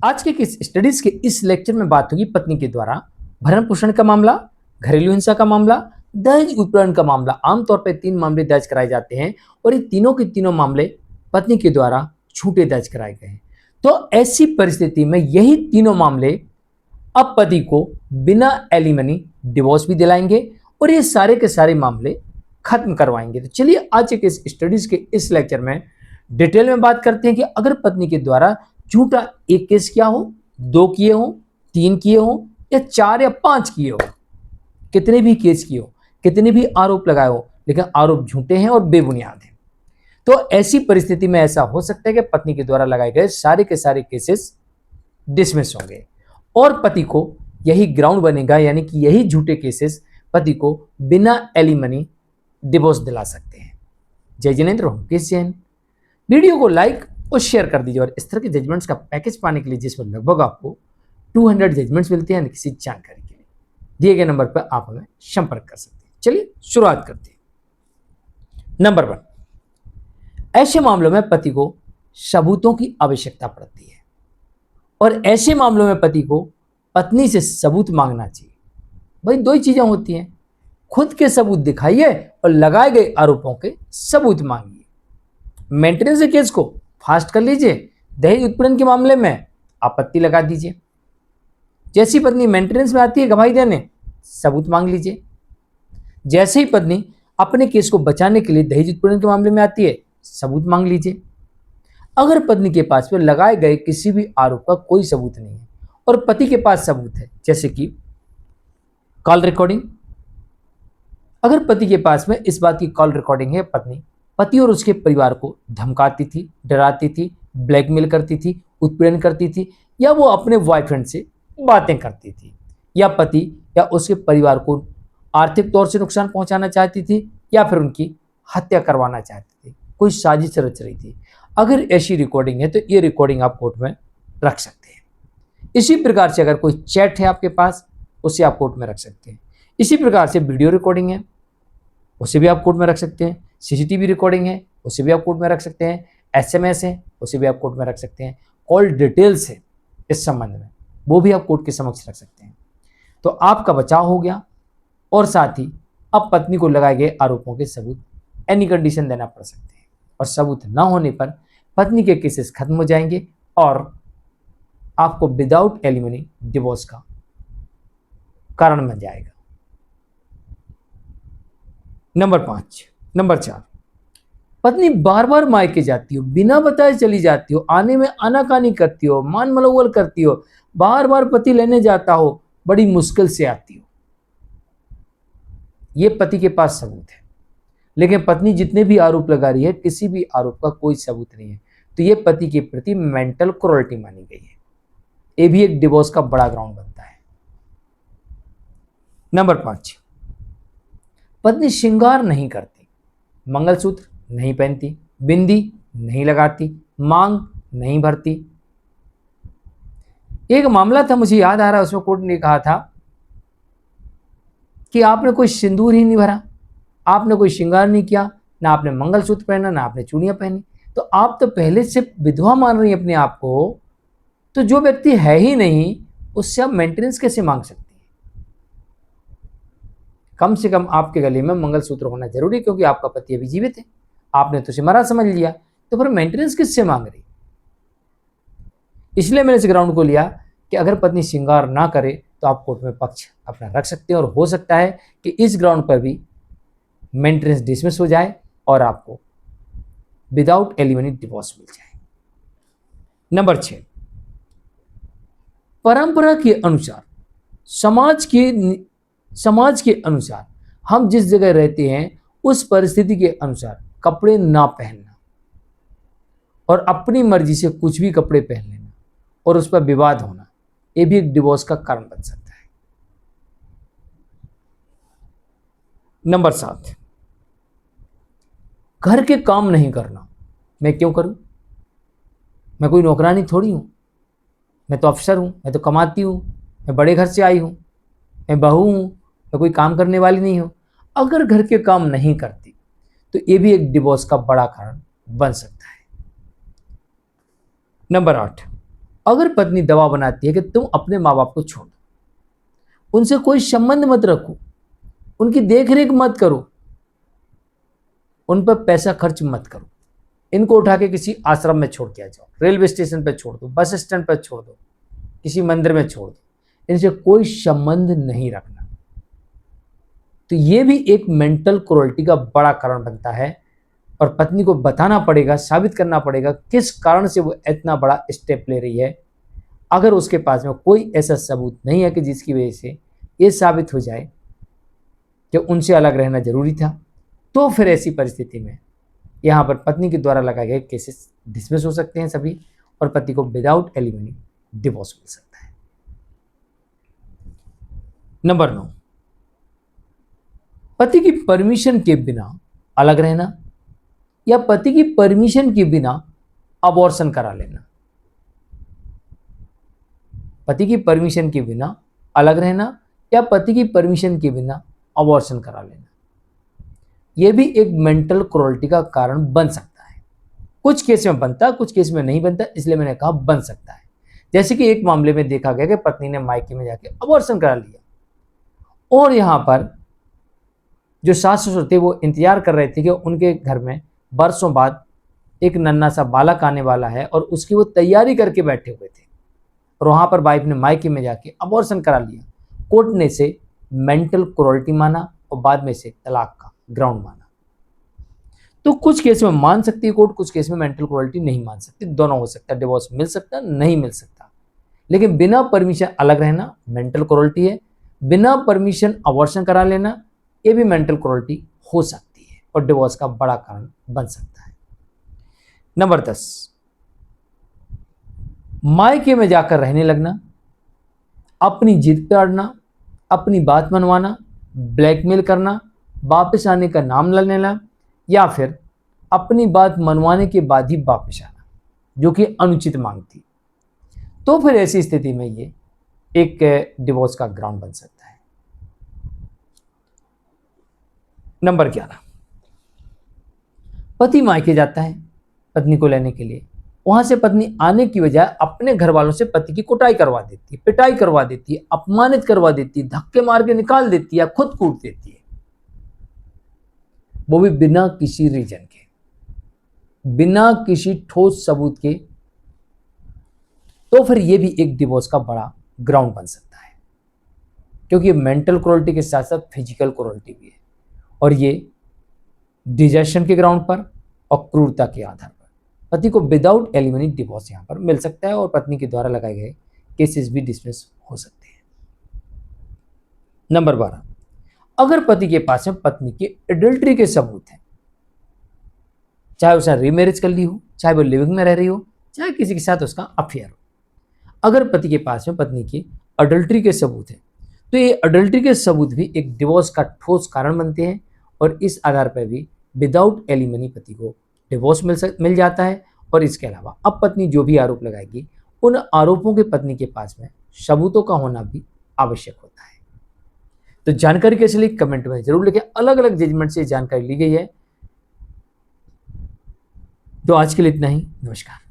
आज के किस स्टडीज के इस लेक्चर में बात होगी पत्नी के द्वारा भरण पोषण का मामला, घरेलू हिंसा का मामला, दहेज उत्पीड़न का मामला। आमतौर पर 3 मामले दर्ज कराए जाते हैं और ये तीनों के तीनों मामले पत्नी के द्वारा झूठे दर्ज कराए गए हैं। तो ऐसी परिस्थिति में यही तीनों मामले अब पति को बिना एलिमनी डिवोर्स भी दिलाएंगे और ये सारे के सारे मामले खत्म करवाएंगे। तो चलिए आज के इस स्टडीज के इस लेक्चर में डिटेल में बात करते हैं कि अगर पत्नी के द्वारा झूठा एक केस किया हो, 2 किए हो, 3 किए हो या 4 या 5 किए हो, कितने भी केस किए हो, कितने भी आरोप लगाए हो, लेकिन आरोप झूठे हैं और बेबुनियाद हैं, तो ऐसी परिस्थिति में ऐसा हो सकता है कि पत्नी के द्वारा लगाए गए सारे के सारे केसेस डिसमिस होंगे और पति को यही ग्राउंड बनेगा, यानी कि यही झूठे केसेस पति को बिना एलिमनी डिवोर्स दिला सकते हैं। जय जिनेंद्र, मुकेश जैन। वीडियो को लाइक और शेयर कर दीजिए और इस तरह के जजमेंट्स का पैकेज पाने के लिए जिसमें लगभग आपको 200 जजमेंट्स मिलते हैं किसी जानकारी के लिए दिए गए नंबर पर आप हमें संपर्क कर सकते हैं। चलिए शुरुआत करते हैं। नंबर 1, ऐसे मामलों में पति को सबूतों की आवश्यकता पड़ती है और ऐसे मामलों में पति को पत्नी से सबूत मांगना चाहिए। भाई 2 ही चीजें होती हैं, खुद के सबूत दिखाइए और लगाए गए आरोपों के सबूत मांगिए। मेंटेनेंस के केस को फास्ट कर लीजिए, दहेज उत्पीड़न के मामले में आपत्ति लगा दीजिए। जैसी पत्नी मेंटेनेंस में आती है गवाही देने, सबूत मांग लीजिए। जैसे ही पत्नी अपने केस को बचाने के लिए दहेज उत्पीड़न के मामले में आती है, सबूत मांग लीजिए। अगर पत्नी के पास में लगाए गए किसी भी आरोप का कोई सबूत नहीं है और पति के पास सबूत है, जैसे कि कॉल रिकॉर्डिंग, अगर पति के पास में इस बात की कॉल रिकॉर्डिंग है, पत्नी पति और उसके परिवार को धमकाती थी, डराती थी, ब्लैकमेल करती थी, उत्पीड़न करती थी, या वो अपने बॉयफ्रेंड से बातें करती थी, या पति या उसके परिवार को आर्थिक तौर से नुकसान पहुंचाना चाहती थी, या फिर उनकी हत्या करवाना चाहती थी, कोई साजिश रच रही थी, अगर ऐसी रिकॉर्डिंग है तो ये रिकॉर्डिंग आप कोर्ट में रख सकते हैं। इसी प्रकार से अगर कोई चैट है आपके पास, उसे आप कोर्ट में रख सकते हैं। इसी प्रकार से वीडियो रिकॉर्डिंग है, उसे भी आप कोर्ट में रख सकते हैं। सीसीटीवी रिकॉर्डिंग है, उसे भी आप कोर्ट में रख सकते हैं। एसएमएस है, उसे भी आप कोर्ट में रख सकते हैं। कॉल डिटेल्स है इस संबंध में, वो भी आप कोर्ट के समक्ष रख सकते हैं। तो आपका बचाव हो गया और साथ ही अब पत्नी को लगाए गए आरोपों के सबूत एनी कंडीशन देना पड़ सकते हैं और सबूत न होने पर पत्नी के केसेस खत्म हो जाएंगे और आपको विदाउट एलिमनी डिवोर्स का कारण बन जाएगा। नंबर 4, पत्नी बार बार मायके जाती हो, बिना बताए चली जाती हो, आने में आनाकानी करती हो, मान मलवल करती हो, बार बार पति लेने जाता हो, बड़ी मुश्किल से आती हो, ये पति के पास सबूत है। लेकिन पत्नी जितने भी आरोप लगा रही है, किसी भी आरोप का कोई सबूत नहीं है, तो ये पति के प्रति मेंटल क्रूरल्टी मानी गई है। ये भी एक डिवोर्स का बड़ा ग्राउंड बनता है। नंबर 5, पत्नी श्रृंगार नहीं करती, मंगलसूत्र नहीं पहनती, बिंदी नहीं लगाती, मांग नहीं भरती। एक मामला था, मुझे याद आ रहा है, उसमें कोर्ट ने कहा था कि आपने कोई सिंदूर ही नहीं भरा, आपने कोई श्रृंगार नहीं किया, ना आपने मंगलसूत्र पहना, ना आपने चूड़ियां पहनी, तो आप तो पहले से विधवा मान रही हैं अपने आप को, तो जो व्यक्ति है ही नहीं उससे आप मेंटेनेंस कैसे मांग सकती हैं? कम से कम आपके गले में मंगलसूत्र होना जरूरी, क्योंकि आपका पति अभी जीवित है, आपने तो उसे मरा समझ लिया, तो फिर मेंटेनेंस किससे मांग रही? इसलिए मैंने इस ग्राउंड को लिया कि अगर पत्नी श्रृंगार ना करे तो आप कोर्ट में पक्ष अपना रख सकते हैं और हो सकता है कि इस ग्राउंड पर भी मेंटेनेंस डिसमिस हो जाए और आपको विदाउट एलिमनी डिवोर्स मिल जाए। नंबर 6, परंपरा के अनुसार, समाज के अनुसार हम जिस जगह रहते हैं उस परिस्थिति के अनुसार कपड़े ना पहनना और अपनी मर्जी से कुछ भी कपड़े पहन लेना और उस पर विवाद होना, ये भी एक डिवोर्स का कारण बन सकता है। नंबर 7, घर के काम नहीं करना। मैं क्यों करूं? मैं कोई नौकरानी थोड़ी हूं, मैं तो अफसर हूं, मैं तो कमाती हूं, मैं बड़े घर से आई हूं, मैं बहू हूं, मैं कोई काम करने वाली नहीं हूं। अगर घर के काम नहीं करती तो ये भी एक डिवोर्स का बड़ा कारण बन सकता है। नंबर 8, अगर पत्नी दबाव बनाती है कि तुम अपने माँ बाप को छोड़ दो, उनसे कोई संबंध मत रखो, उनकी देखरेख मत करो, उन पर पैसा खर्च मत करो, इनको उठा के किसी आश्रम में छोड़ के आ जाओ, रेलवे स्टेशन पर छोड़ दो, बस स्टैंड पर छोड़ दो, किसी मंदिर में छोड़ दो, इनसे कोई संबंध नहीं रखना। तो ये भी एक मेंटल क्रूरल्टी का बड़ा कारण बनता है और पत्नी को बताना पड़ेगा, साबित करना पड़ेगा किस कारण से वो इतना बड़ा स्टेप ले रही है। अगर उसके पास में कोई ऐसा सबूत नहीं है कि जिसकी वजह से ये साबित हो जाए कि उनसे अलग रहना जरूरी था, तो फिर ऐसी परिस्थिति में यहाँ पर पत्नी के द्वारा लगाए गए केसेस डिसमिस हो सकते हैं सभी, और पति को विदाउट एलिमनी डिवोर्स मिल सकता है। नंबर 9, पति की परमिशन के बिना अलग रहना या पति की परमिशन के बिना अबॉर्शन करा लेना। पति की परमिशन के बिना अलग रहना या पति की परमिशन के बिना अबॉर्शन करा लेना, यह भी एक मेंटल क्रूरल्टी का कारण बन सकता है। कुछ केस में बनता, कुछ केस में नहीं बनता, इसलिए मैंने कहा बन सकता है। जैसे कि एक मामले में देखा गया कि पत्नी ने मायके में जाके अबॉर्शन करा लिया और यहां पर जो सास ससुर थे वो इंतजार कर रहे थे कि उनके घर में बरसों बाद एक नन्हा सा बालक आने वाला है और उसकी वो तैयारी करके बैठे हुए थे, और वहां पर वाइफ ने मायके में जाके अबॉर्शन करा लिया। कोर्ट ने इसे मेंटल क्रूरल्टी माना और बाद में इसे तलाक का ग्राउंड माना। तो कुछ केस में मान सकती है कोर्ट, कुछ केस में मेंटल क्रूरल्टी नहीं मान सकती, दोनों हो सकता है, डिवोर्स मिल सकता है, नहीं मिल सकता। लेकिन बिना परमिशन अलग रहना मेंटल क्रूरल्टी है, बिना परमिशन अबॉर्शन करा लेना ये भी मेंटल क्रूरल्टी हो सकती है और डिवोर्स का बड़ा कारण बन सकता है। नंबर 10, मायके में जाकर रहने लगना, अपनी जिद पे अड़ना, अपनी बात मनवाना, ब्लैकमेल करना, वापस आने का नाम न लेना या फिर अपनी बात मनवाने के बाद ही वापस आना, जो कि अनुचित मांग थी। तो फिर ऐसी स्थिति में ये एक डिवोर्स का ग्राउंड बन सकता है। नंबर 11, पति मायके जाता है पत्नी को लेने के लिए, वहां से पत्नी आने की बजाय अपने घर वालों से पति की कुटाई करवा देती है, पिटाई करवा देती है, अपमानित करवा देती है, धक्के मार के निकाल देती है, खुद कूट देती है, वो भी बिना किसी रीजन के, बिना किसी ठोस सबूत के। तो फिर ये भी एक डिवोर्स का बड़ा ग्राउंड बन सकता है, क्योंकि मेंटल क्रूरल्टी के साथ साथ फिजिकल क्रूरल्टी भी है, और ये डिजेशन के ग्राउंड पर और क्रूरता के आधार पर पति को विदाउट एलिमनी डिवोर्स यहां पर मिल सकता है और पत्नी के द्वारा लगाए गए केसेस भी डिसमिस हो सकते हैं। नंबर 12, अगर पति के पास में पत्नी के एडल्ट्री के सबूत हैं, चाहे उसने रीमैरिज कर ली हो, चाहे वो लिविंग में रह रही हो, चाहे किसी के साथ उसका अफेयर हो, अगर पति के पास में पत्नी की अडल्ट्री के सबूत हैं तो ये अडल्ट्री के सबूत भी एक डिवोर्स का ठोस कारण बनते हैं और इस आधार पर भी विदाउट एलिमनी पति को डिवोर्स मिल जाता है। और इसके अलावा अब पत्नी जो भी आरोप लगाएगी उन आरोपों के पत्नी के पास में सबूतों का होना भी आवश्यक होता है। तो जानकारी कैसे ली कमेंट में जरूर लिखें, अलग अलग जजमेंट से जानकारी ली गई है। तो आज के लिए इतना ही, नमस्कार।